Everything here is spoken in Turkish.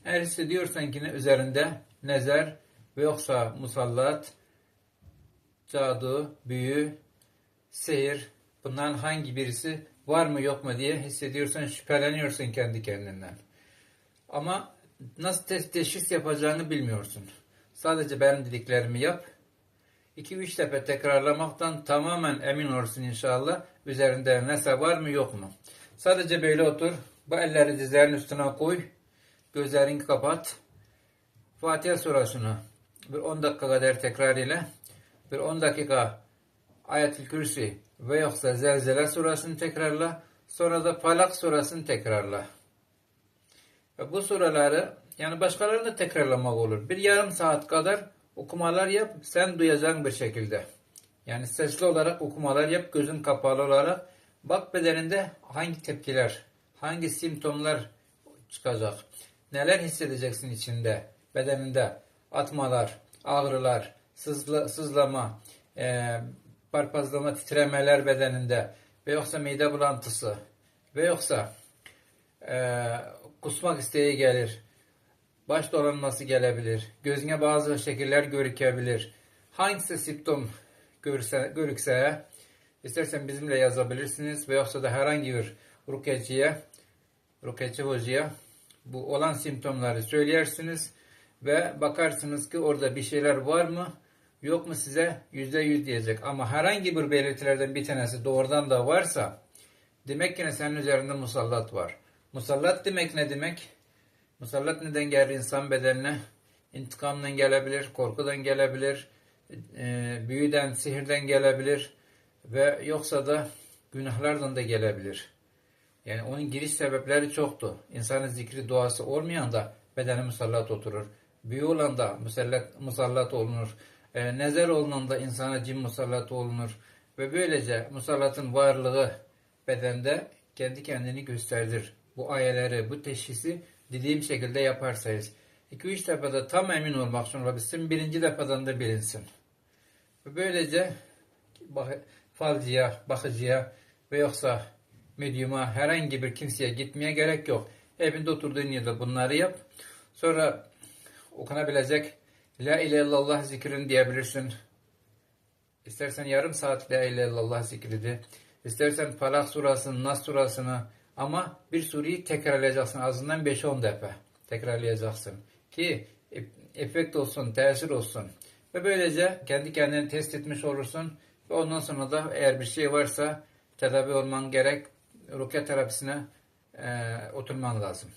Eğer hissediyorsan ki üzerinde nezer ve yoksa musallat, cadu, büyü, sihir, bunların hangi birisi var mı yok mu diye hissediyorsan, şüpheleniyorsun kendi kendinden. Ama nasıl teşhis yapacağını bilmiyorsun. Sadece benim dediklerimi yap. 2-3 defa tekrarlamaktan tamamen emin olursun inşallah. Üzerinde nese var mı yok mu? Sadece böyle otur. Bu elleri dizlerin üstüne koy. Gözlerini kapat. Fatiha surasını bir 10 dakika kadar tekrar ile. Bir 10 dakika Ayet-i Kürsi ve yoksa Zelzele surasını tekrarla. Sonra da Falak surasını tekrarla. Ve bu suraları yani başkalarını da tekrarlamak olur. Bir yarım saat kadar okumalar yap. Sen duyacağın bir şekilde. Yani sesli olarak okumalar yap. Gözün kapalı olarak. Bak bedeninde hangi tepkiler, hangi simptomlar çıkacak. Neler hissedeceksin içinde, bedeninde. Atmalar, ağrılar, sızlama, parpazlama, titremeler bedeninde. Ve yoksa mide bulantısı. Ve yoksa kusmak isteği gelir. Baş dolanması gelebilir. Gözüne bazı şekiller görükebilir. Hangisi simptom görükse istersen bizimle yazabilirsiniz. Ve yoksa da herhangi bir rukyeci hocaya bu olan simptomları söylersiniz. Ve bakarsınız ki orada bir şeyler var mı yok mu size %100 diyecek. Ama herhangi bir belirtilerden bir tanesi doğrudan da varsa demek ki senin üzerinde musallat var. Musallat demek ne demek? Musallat neden gelir insan bedenine? İntikamdan gelebilir, korkudan gelebilir, büyüden, sihirden gelebilir ve yoksa da günahlardan da gelebilir. Yani onun giriş sebepleri çoktu. İnsanın zikri duası olmayan da bedene musallat oturur. Büyü olan da musallat olunur. Nezer olunan da insana cin musallat olunur. Ve böylece musallatın varlığı bedende kendi kendini gösterir. Bu ayeleri, bu teşhisi dediğim şekilde yaparsanız. 2-3 defada tam emin olmak için olabilsin. Birinci defadan da bilinsin. Ve böylece falcıya, bakıcıya ve yoksa medyuma herhangi bir kimseye gitmeye gerek yok. Evinde oturduğun yerde bunları yap. Sonra okunabilecek La ilahe illallah zikrini diyebilirsin. İstersen yarım saat La ilahe illallah zikridi. İstersen Falak surasını, Nas surasını ama bir sureyi tekrarlayacaksın. Azından 5-10 defa tekrarlayacaksın. Ki efekt olsun, tesir olsun. Ve böylece kendi kendini test etmiş olursun. Ve ondan sonra da eğer bir şey varsa tedavi olman gerek. Rukiye terapisine oturman lazım.